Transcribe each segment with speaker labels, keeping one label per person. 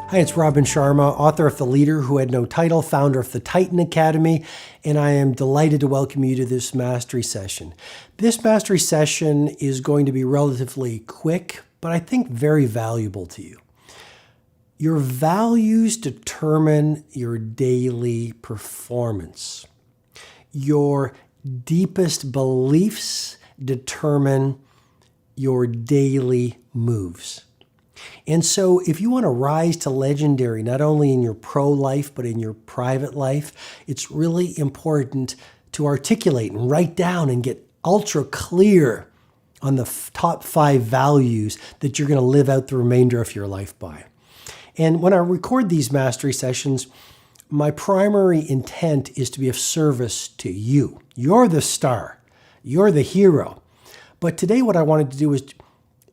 Speaker 1: Hi, it's Robin Sharma, author of The Leader Who Had No Title, founder of the Titan Academy, and I am delighted to welcome you to this mastery session. This mastery session is going to be relatively quick, but I think very valuable to you. Your values determine your daily performance. Your deepest beliefs determine your daily moves. And so if you want to rise to legendary, not only in your pro life, but in your private life, it's really important to articulate and write down and get ultra clear on the top 5 values that you're going to live out the remainder of your life by. And when I record these mastery sessions, my primary intent is to be of service to you. You're the star. You're the hero. But today what I wanted to do is,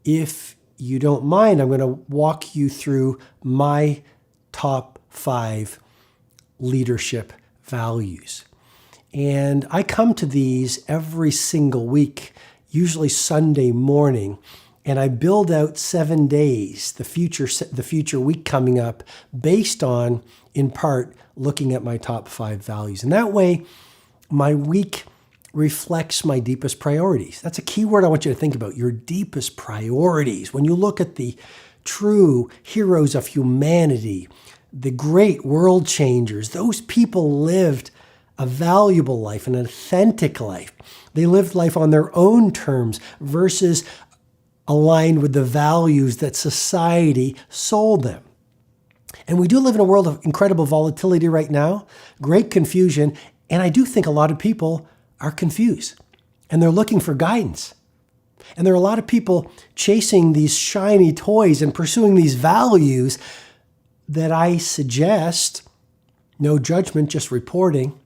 Speaker 1: if you don't mind, I'm going to walk you through my top 5 leadership values. And I come to these every single week, usually Sunday morning, and I build out 7 days, the future week coming up, based on, in part, looking at my top 5 values. And that way, my week reflects my deepest priorities. That's a key word I want you to think about, your deepest priorities. When you look at the true heroes of humanity, the great world changers, those people lived a valuable life, an authentic life. They lived life on their own terms versus aligned with the values that society sold them. And we do live in a world of incredible volatility right now, great confusion, and I do think a lot of people are confused and they're looking for guidance. And there are a lot of people chasing these shiny toys and pursuing these values that I suggest, no judgment, just reporting,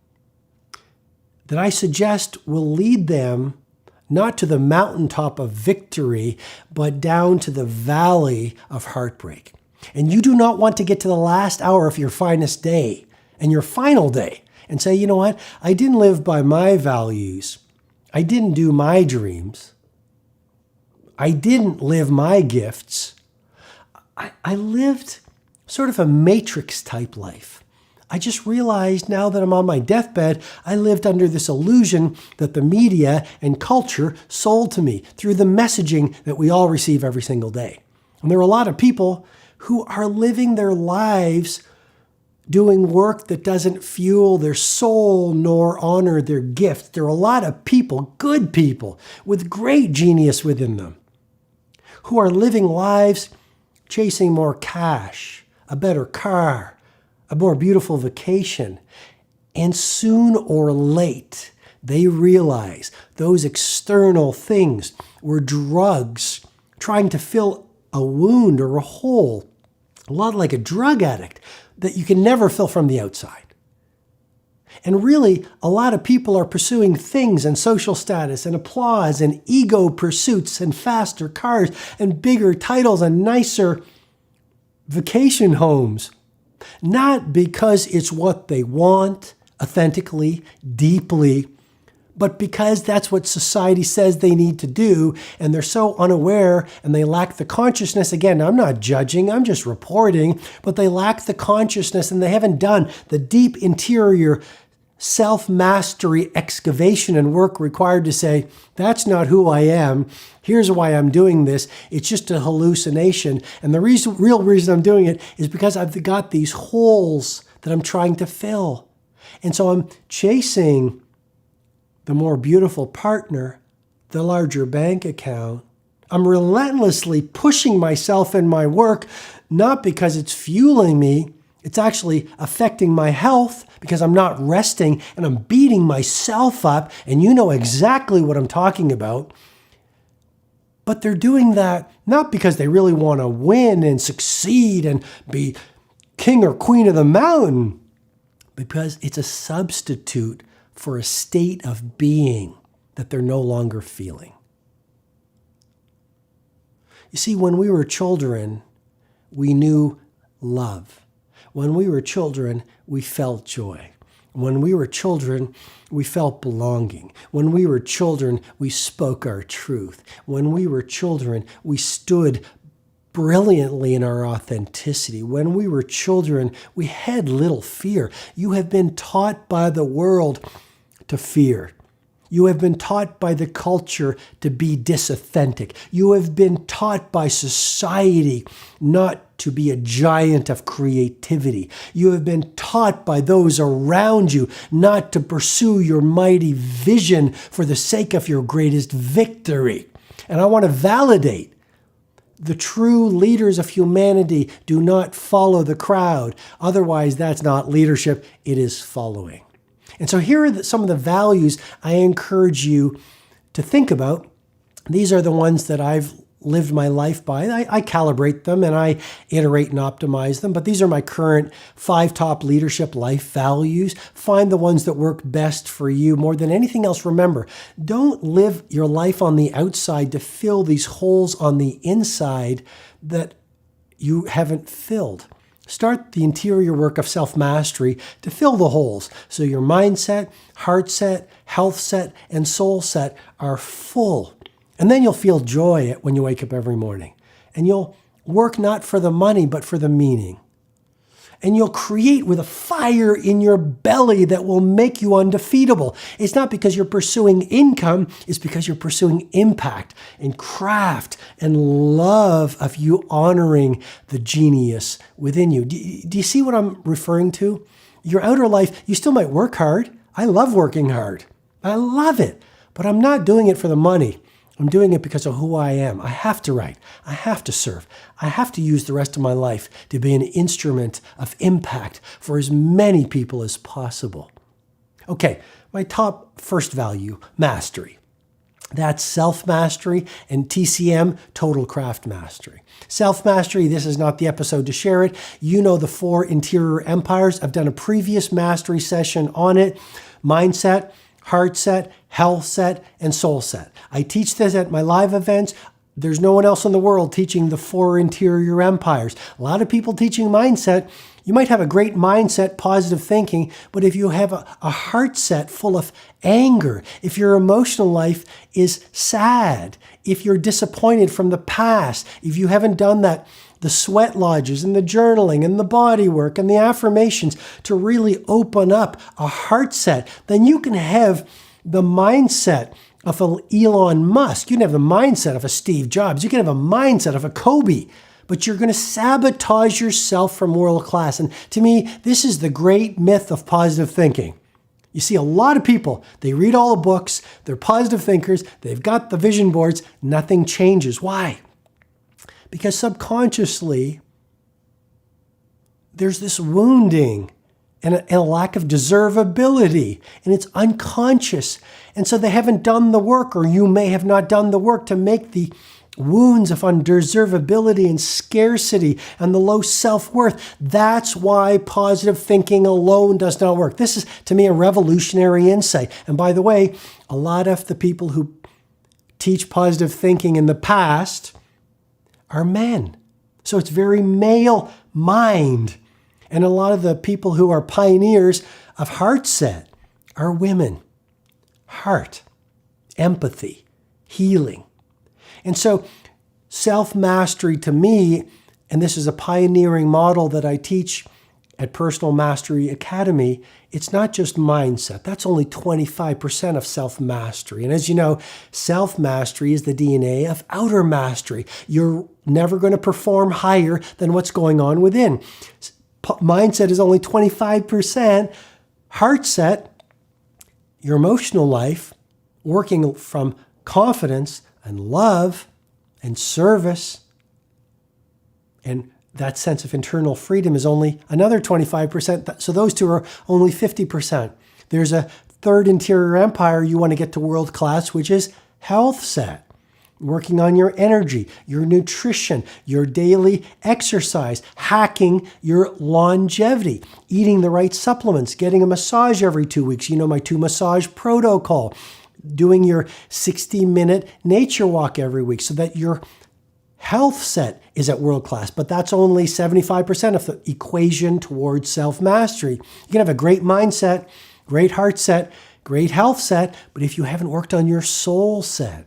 Speaker 1: that I suggest will lead them not to the mountaintop of victory, but down to the valley of heartbreak. And you do not want to get to the last hour of your finest day and your final day and say, you know what, I didn't live by my values. I didn't do my dreams. I didn't live my gifts. I lived sort of a matrix type life. I just realized now that I'm on my deathbed, I lived under this illusion that the media and culture sold to me through the messaging that we all receive every single day. And there are a lot of people who are living their lives doing work that doesn't fuel their soul nor honor their gift. There are a lot of people, good people, with great genius within them, who are living lives chasing more cash, a better car, a more beautiful vacation. And soon or late, they realize those external things were drugs trying to fill a wound or a hole, a lot like a drug addict, that you can never fill from the outside. And really, a lot of people are pursuing things and social status and applause and ego pursuits and faster cars and bigger titles and nicer vacation homes. Not because it's what they want authentically, deeply, but because that's what society says they need to do, and they're so unaware and they lack the consciousness. Again, I'm not judging, I'm just reporting, but they lack the consciousness and they haven't done the deep interior self-mastery excavation and work required to say, that's not who I am, here's why I'm doing this, it's just a hallucination. And the real reason I'm doing it is because I've got these holes that I'm trying to fill. And so I'm chasing the more beautiful partner, the larger bank account. I'm relentlessly pushing myself in my work, not because it's fueling me, it's actually affecting my health because I'm not resting and I'm beating myself up, and you know exactly what I'm talking about. But they're doing that not because they really want to win and succeed and be king or queen of the mountain, because it's a substitute for a state of being that they're no longer feeling. You see, when we were children, we knew love. When we were children, we felt joy. When we were children, we felt belonging. When we were children, we spoke our truth. When we were children, we stood brilliantly in our authenticity. When we were children, we had little fear. You have been taught by the world to fear. You have been taught by the culture to be disauthentic. You have been taught by society not to be a giant of creativity. You have been taught by those around you not to pursue your mighty vision for the sake of your greatest victory. And I want to validate the true leaders of humanity do not follow the crowd. Otherwise, that's not leadership, it is following. And so here are some of the values I encourage you to think about. These are the ones that I've lived my life by. I calibrate them and I iterate and optimize them, but these are my current 5 top leadership life values. Find the ones that work best for you. More than anything else, remember, don't live your life on the outside to fill these holes on the inside that you haven't filled. Start the interior work of self-mastery to fill the holes so your mindset, heart set, health set, and soul set are full. And then you'll feel joy when you wake up every morning. And you'll work not for the money, but for the meaning. And you'll create with a fire in your belly that will make you undefeatable. It's not because you're pursuing income, it's because you're pursuing impact and craft and love of you honoring the genius within you. Do you see what I'm referring to? Your outer life, you still might work hard. I love working hard. I love it. But I'm not doing it for the money. I'm doing it because of who I am. I have to write. I have to serve. I have to use the rest of my life to be an instrument of impact for as many people as possible. Okay, my top first value, mastery. That's self-mastery and TCM, total craft mastery. Self-mastery, this is not the episode to share it. You know the 4 interior empires. I've done a previous mastery session on it. Mindset, heart set, health set, and soul set. I teach this at my live events. There's no one else in the world teaching the 4 interior empires. A lot of people teaching mindset. You might have a great mindset, positive thinking, but if you have a heart set full of anger, if your emotional life is sad, if you're disappointed from the past, if you haven't done the sweat lodges and the journaling and the body work and the affirmations to really open up a heart set, then you can have the mindset of an Elon Musk. You can have the mindset of a Steve Jobs. You can have a mindset of a Kobe, but you're going to sabotage yourself from world class. And to me, this is the great myth of positive thinking. You see a lot of people, they read all the books, they're positive thinkers, they've got the vision boards, nothing changes. Why? Because subconsciously, there's this wounding and a lack of deservability, and it's unconscious. And so they haven't done the work, or you may have not done the work to make the wounds of undeservability and scarcity and the low self-worth. That's why positive thinking alone does not work. This is, to me, a revolutionary insight. And by the way, a lot of the people who teach positive thinking in the past are men. So it's very male mind. And a lot of the people who are pioneers of heart set are women. Heart, empathy, healing. And so self-mastery to me, and this is a pioneering model that I teach at Personal Mastery Academy, it's not just mindset. That's only 25% of self-mastery. And as you know, self-mastery is the DNA of outer mastery. You're never going to perform higher than what's going on within. Mindset is only 25%. Heart set, your emotional life, working from confidence and love and service, and that sense of internal freedom is only another 25%. So those two are only 50%. There's a third interior empire you want to get to world class, which is health set. Working on your energy, your nutrition, your daily exercise, hacking your longevity, eating the right supplements, getting a massage every 2 weeks. You know my 2 massage protocol. Doing your 60-minute nature walk every week so that your health set is at world class. But that's only 75% of the equation towards self-mastery. You can have a great mindset, great heart set, great health set, but if you haven't worked on your soul set,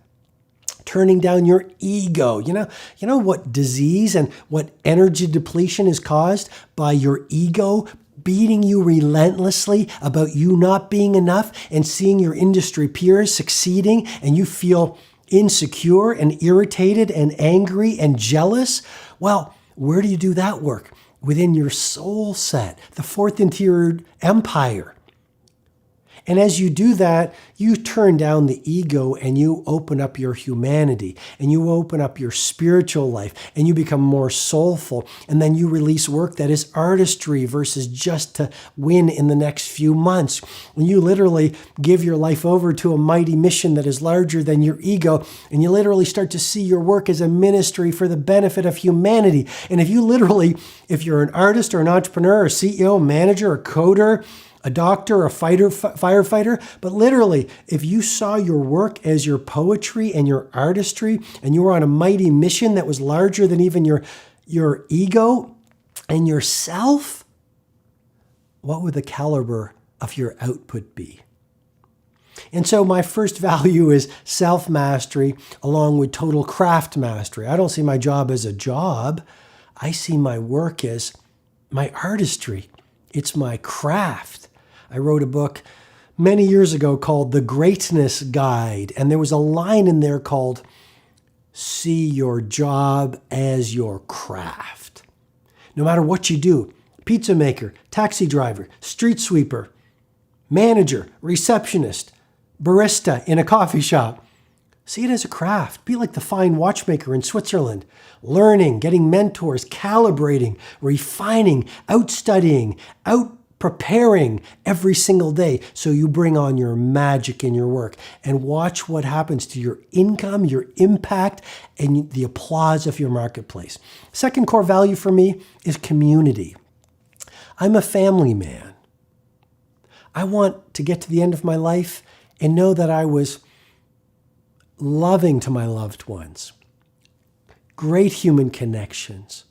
Speaker 1: turning down your ego. You know what disease and what energy depletion is caused by your ego beating you relentlessly about you not being enough and seeing your industry peers succeeding and you feel insecure and irritated and angry and jealous? Well, where do you do that work? Within your soul set, the fourth interior empire. And as you do that, you turn down the ego and you open up your humanity and you open up your spiritual life and you become more soulful. And then you release work that is artistry versus just to win in the next few months. And you literally give your life over to a mighty mission that is larger than your ego. And you literally start to see your work as a ministry for the benefit of humanity. And if you're an artist or an entrepreneur or CEO, manager, or coder, a doctor, a firefighter, but literally, if you saw your work as your poetry and your artistry, and you were on a mighty mission that was larger than even your ego and yourself, what would the caliber of your output be? And so my first value is self-mastery along with total craft mastery. I don't see my job as a job. I see my work as my artistry. It's my craft. I wrote a book many years ago called The Greatness Guide, and there was a line in there called, see your job as your craft. No matter what you do, pizza maker, taxi driver, street sweeper, manager, receptionist, barista in a coffee shop, see it as a craft. Be like the fine watchmaker in Switzerland, learning, getting mentors, calibrating, refining, out-studying, out-preparing every single day so you bring on your magic in your work and watch what happens to your income, your impact, and the applause of your marketplace. Second core value for me is community. I'm a family man. I want to get to the end of my life and know that I was loving to my loved ones, great human connections.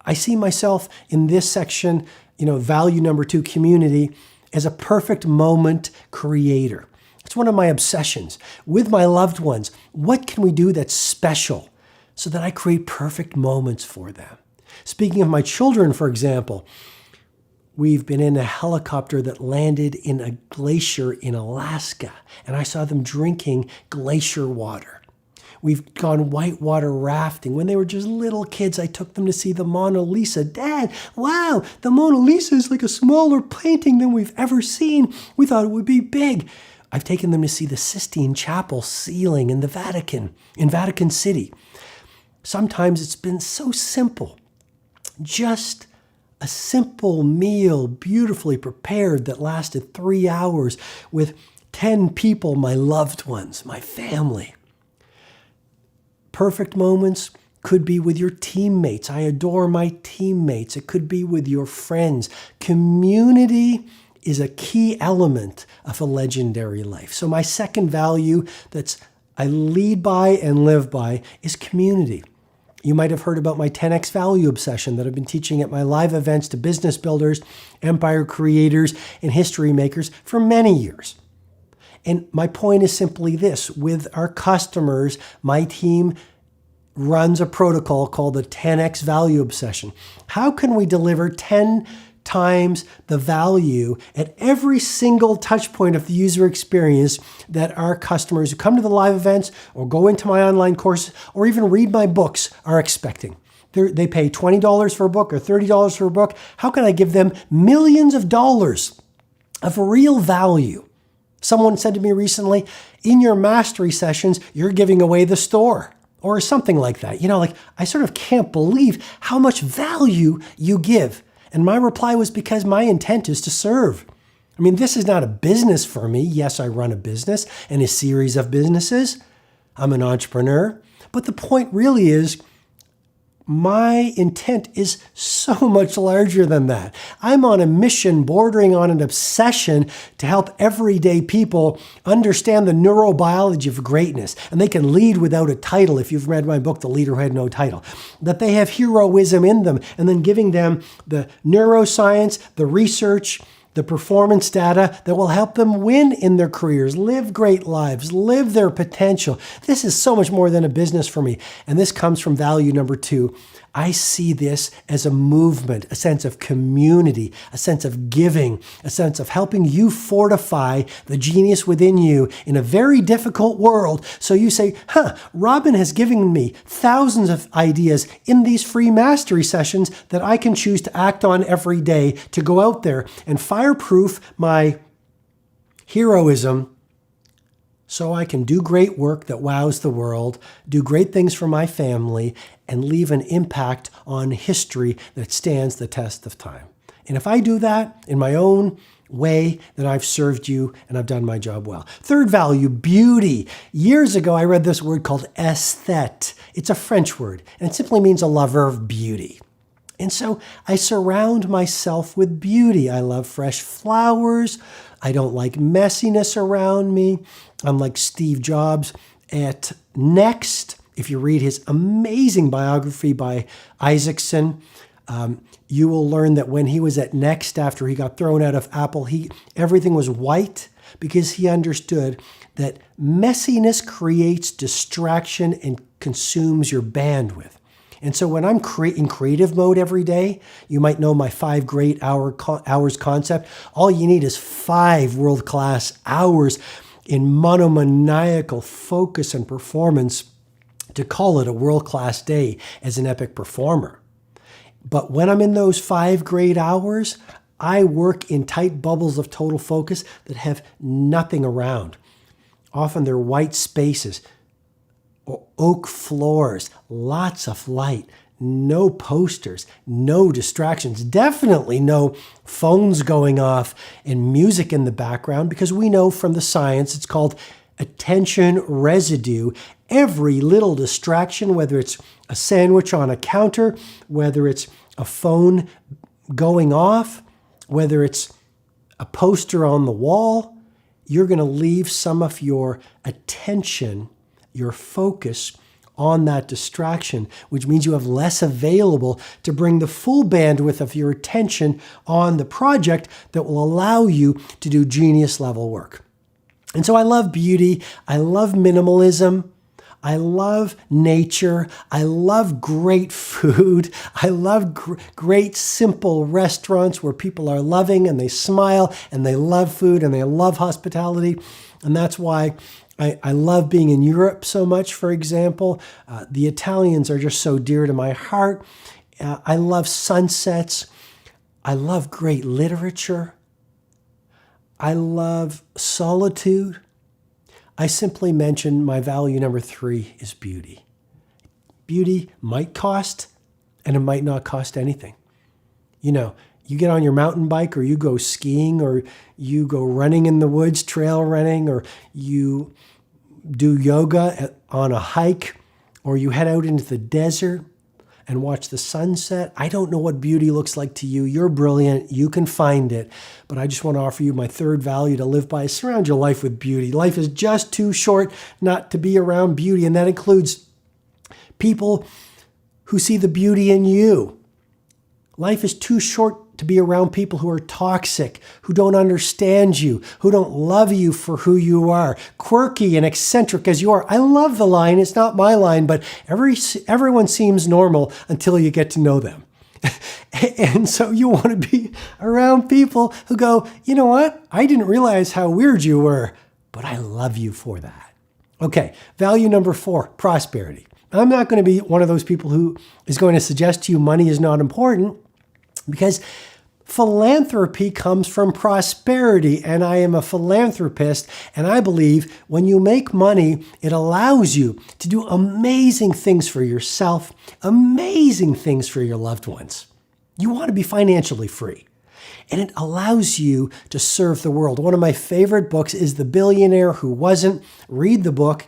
Speaker 1: I see myself in this section, value number 2, community, as a perfect moment creator. It's one of my obsessions. With my loved ones, what can we do that's special so that I create perfect moments for them? Speaking of my children, for example, we've been in a helicopter that landed in a glacier in Alaska, and I saw them drinking glacier water. We've gone whitewater rafting. When they were just little kids, I took them to see the Mona Lisa. Dad, wow, the Mona Lisa is like a smaller painting than we've ever seen. We thought it would be big. I've taken them to see the Sistine Chapel ceiling in the Vatican, in Vatican City. Sometimes it's been so simple. Just a simple meal, beautifully prepared, that lasted 3 hours with 10 people, my loved ones, my family. Perfect moments could be with your teammates. I adore my teammates. It could be with your friends. Community is a key element of a legendary life. So my second value I lead by and live by is community. You might have heard about my 10x value obsession that I've been teaching at my live events to business builders, empire creators, and history makers for many years. And my point is simply this. With our customers, my team runs a protocol called the 10x value obsession. How can we deliver 10 times the value at every single touch point of the user experience that our customers who come to the live events or go into my online courses or even read my books are expecting? They pay $20 for a book or $30 for a book. How can I give them millions of dollars of real value? Someone said to me recently, in your mastery sessions, you're giving away the store or something like that. I sort of can't believe how much value you give. And my reply was because my intent is to serve. This is not a business for me. Yes, I run a business and a series of businesses. I'm an entrepreneur. But the point really is, my intent is so much larger than that. I'm on a mission bordering on an obsession to help everyday people understand the neurobiology of greatness. And they can lead without a title. If you've read my book, The Leader Who Had No Title, that they have heroism in them, and then giving them the neuroscience, the research, the performance data that will help them win in their careers, live great lives, live their potential. This is so much more than a business for me. And this comes from value number 2. I see this as a movement, a sense of community, a sense of giving, a sense of helping you fortify the genius within you in a very difficult world. So you say, Robin has given me thousands of ideas in these free mastery sessions that I can choose to act on every day to go out there and fireproof my heroism so I can do great work that wows the world, do great things for my family, and leave an impact on history that stands the test of time. And if I do that in my own way, then I've served you and I've done my job well. Third value, beauty. Years ago, I read this word called esthete. It's a French word, and it simply means a lover of beauty. And so I surround myself with beauty. I love fresh flowers. I don't like messiness around me. I'm like Steve Jobs at Next. If you read his amazing biography by Isaacson, you will learn that when he was at Next after he got thrown out of Apple, everything was white because he understood that messiness creates distraction and consumes your bandwidth. And so when I'm in creative mode every day, you might know my 5 great hours concept. All you need is 5 world-class hours in monomaniacal focus and performance to call it a world-class day as an epic performer. But when I'm in those 5 great hours, I work in tight bubbles of total focus that have nothing around. Often they're white spaces, or oak floors, lots of light, no posters, no distractions, definitely no phones going off and music in the background, because we know from the science it's called attention residue. Every little distraction, whether it's a sandwich on a counter, whether it's a phone going off, whether it's a poster on the wall, you're going to leave some of your attention, your focus on that distraction, which means you have less available to bring the full bandwidth of your attention on the project that will allow you to do genius level work. And so I love beauty. I love minimalism. I love nature. I love great food. I love great simple restaurants where people are loving and they smile and they love food and they love hospitality. And that's why I love being in Europe so much, for example. The Italians are just so dear to my heart. I love sunsets. I love great literature. I love solitude. I simply mentioned my value number 3 is beauty. Beauty might cost, and it might not cost anything. You know, you get on your mountain bike, or you go skiing, or you go running in the woods, trail running, or you do yoga on a hike, or you head out into the desert and watch the sunset. I don't know what beauty looks like to you. You're brilliant. You can find it. But I just want to offer you my third value to live by. Surround your life with beauty. Life is just too short not to be around beauty. And that includes people who see the beauty in you. Life is too short to be around people who are toxic, who don't understand you, who don't love you for who you are, quirky and eccentric as you are. I love the line. It's not my line, but everyone seems normal until you get to know them. And so you want to be around people who go, you know what? I didn't realize how weird you were, but I love you for that. Okay, value number 4, prosperity. I'm not going to be one of those people who is going to suggest to you money is not important, because philanthropy comes from prosperity, and I am a philanthropist, and I believe when you make money, it allows you to do amazing things for yourself, amazing things for your loved ones. You want to be financially free, and it allows you to serve the world. One of my favorite books is The Billionaire Who Wasn't. Read the book.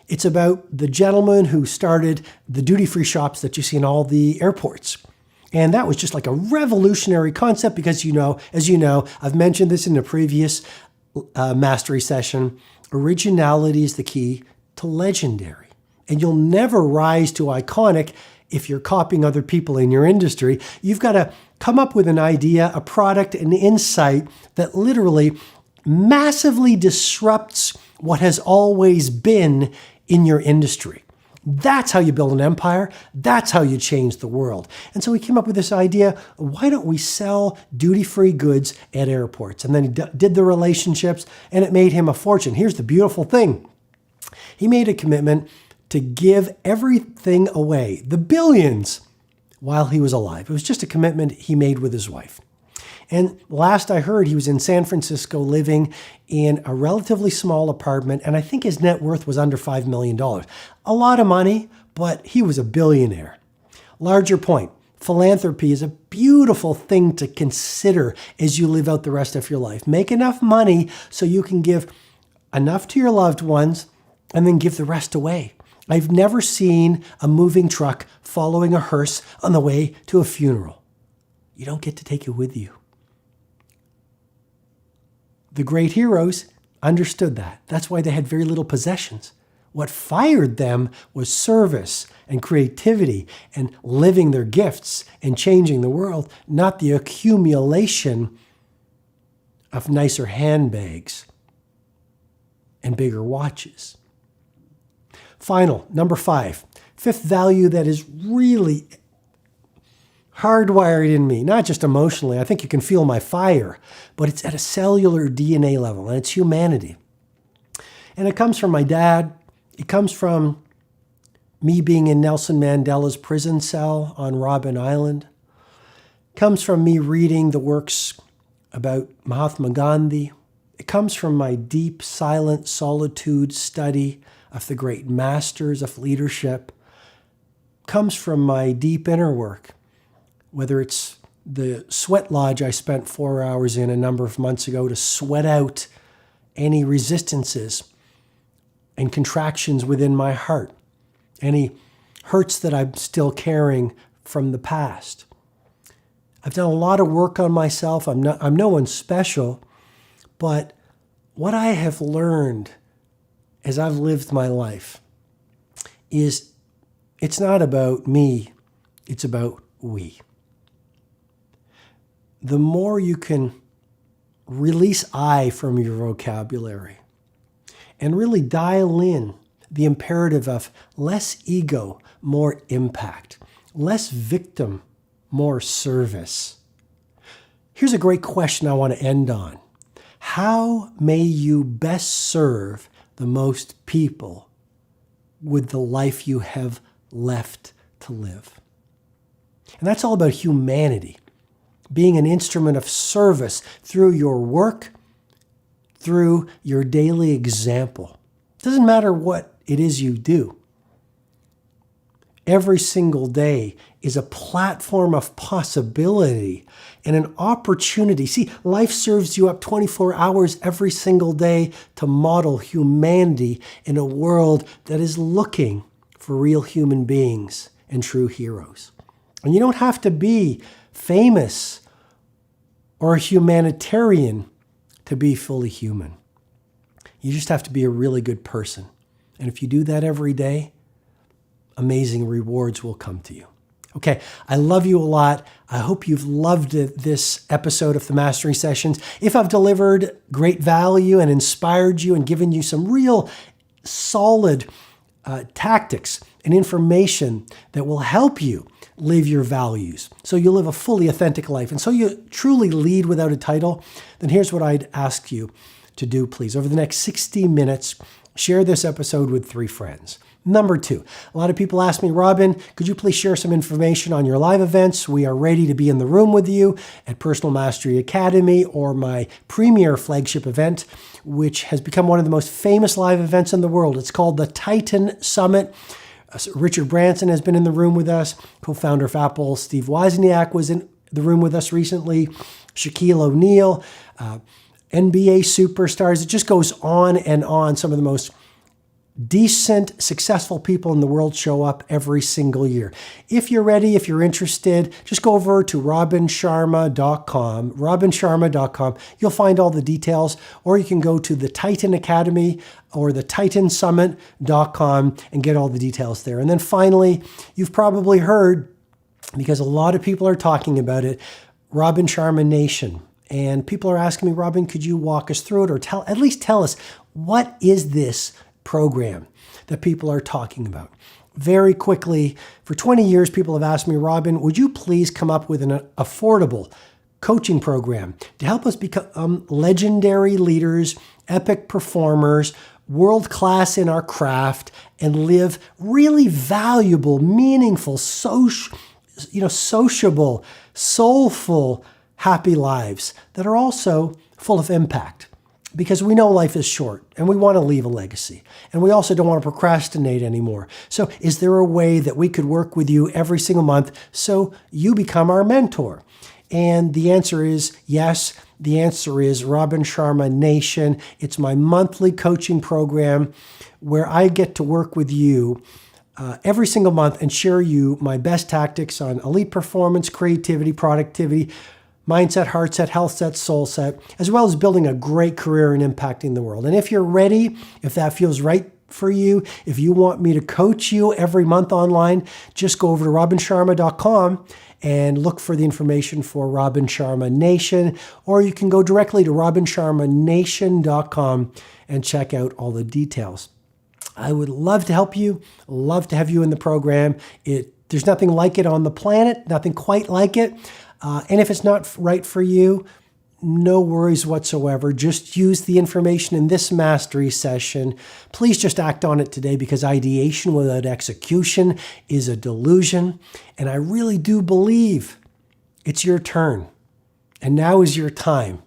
Speaker 1: It's about the gentleman who started the duty-free shops that you see in all the airports. And that was just like a revolutionary concept because, as you know, I've mentioned this in a previous mastery session, originality is the key to legendary. And you'll never rise to iconic if you're copying other people in your industry. You've got to come up with an idea, a product, an insight that literally massively disrupts what has always been in your industry. That's how you build an empire. That's how you change the world. And so he came up with this idea, why don't we sell duty-free goods at airports? And then he did the relationships, and it made him a fortune. Here's the beautiful thing. He made a commitment to give everything away, the billions, while he was alive. It was just a commitment he made with his wife. And last I heard, he was in San Francisco living in a relatively small apartment, and I think his net worth was under $5 million. A lot of money, but he was a billionaire. Larger point, philanthropy is a beautiful thing to consider as you live out the rest of your life. Make enough money so you can give enough to your loved ones and then give the rest away. I've never seen a moving truck following a hearse on the way to a funeral. You don't get to take it with you. The great heroes understood that. That's why they had very little possessions. What fired them was service and creativity and living their gifts and changing the world, not the accumulation of nicer handbags and bigger watches. Final, number 5, fifth value that is really hardwired in me, not just emotionally. I think you can feel my fire, but it's at a cellular DNA level, and it's humanity. And it comes from my dad. It comes from me being in Nelson Mandela's prison cell on Robben Island. It comes from me reading the works about Mahatma Gandhi. It comes from my deep, silent solitude study of the great masters of leadership. It comes from my deep inner work, whether it's the sweat lodge I spent 4 hours in a number of months ago to sweat out any resistances and contractions within my heart, any hurts that I'm still carrying from the past. I've done a lot of work on myself. I'm no one special, but what I have learned as I've lived my life is it's not about me, it's about we. The more you can release I from your vocabulary and really dial in the imperative of less ego, more impact, less victim, more service. Here's a great question I want to end on. How may you best serve the most people with the life you have left to live? And that's all about humanity. Being an instrument of service through your work, through your daily example. It doesn't matter what it is you do. Every single day is a platform of possibility and an opportunity. See, life serves you up 24 hours every single day to model humanity in a world that is looking for real human beings and true heroes. And you don't have to be famous or a humanitarian to be fully human. You just have to be a really good person. And if you do that every day, amazing rewards will come to you. Okay, I love you a lot. I hope you've loved this episode of the Mastery Sessions. If I've delivered great value and inspired you and given you some real solid tactics and information that will help you live your values so you live a fully authentic life and so you truly lead without a title, then here's what I'd ask you to do, please. Over the next 60 minutes, share this episode with 3 friends. Number 2, a lot of people ask me, Robin, could you please share some information on your live events? We are ready to be in the room with you at Personal Mastery Academy or my premier flagship event, which has become one of the most famous live events in the world. It's called the Titan Summit. Richard Branson has been in the room with us. Co-founder of Apple, Steve Wozniak, was in the room with us recently. Shaquille O'Neal, NBA superstars. It just goes on and on. Some of the most decent, successful people in the world show up every single year. If you're ready, if you're interested, just go over to robinsharma.com, You'll find all the details, or you can go to the Titan Academy or the titansummit.com and get all the details there. And then finally, you've probably heard, because a lot of people are talking about it, Robin Sharma Nation. And people are asking me, Robin, could you walk us through it, or at least tell us, what is this program that people are talking about? Very quickly, for 20 years, people have asked me, Robin, would you please come up with an affordable coaching program to help us become legendary leaders, epic performers, world-class in our craft, and live really valuable, meaningful, sociable, soulful, happy lives that are also full of impact. Because we know life is short and we want to leave a legacy. And we also don't want to procrastinate anymore. So is there a way that we could work with you every single month so you become our mentor? And the answer is yes. The answer is Robin Sharma Nation. It's my monthly coaching program where I get to work with you every single month and share you my best tactics on elite performance, creativity, productivity, mindset, heart set, health set, soul set, as well as building a great career and impacting the world. And if you're ready, if that feels right for you, if you want me to coach you every month online, just go over to robinsharma.com and look for the information for Robin Sharma Nation, or you can go directly to robinsharmanation.com and check out all the details. I would love to help you, love to have you in the program. There's nothing like it on the planet, nothing quite like it. And if it's not right for you, no worries whatsoever. Just use the information in this mastery session. Please just act on it today, because ideation without execution is a delusion. And I really do believe it's your turn. And now is your time.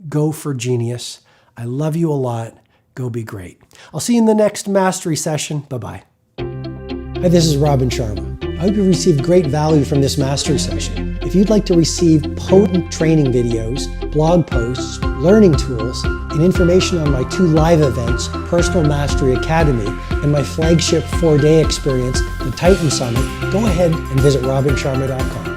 Speaker 1: Go for genius. I love you a lot. Go be great. I'll see you in the next mastery session. Bye-bye. Hi, this is Robin Sharma. I hope you received great value from this mastery session. If you'd like to receive potent training videos, blog posts, learning tools, and information on my 2 live events, Personal Mastery Academy and my flagship 4-day experience, the Titan Summit, go ahead and visit robinsharma.com.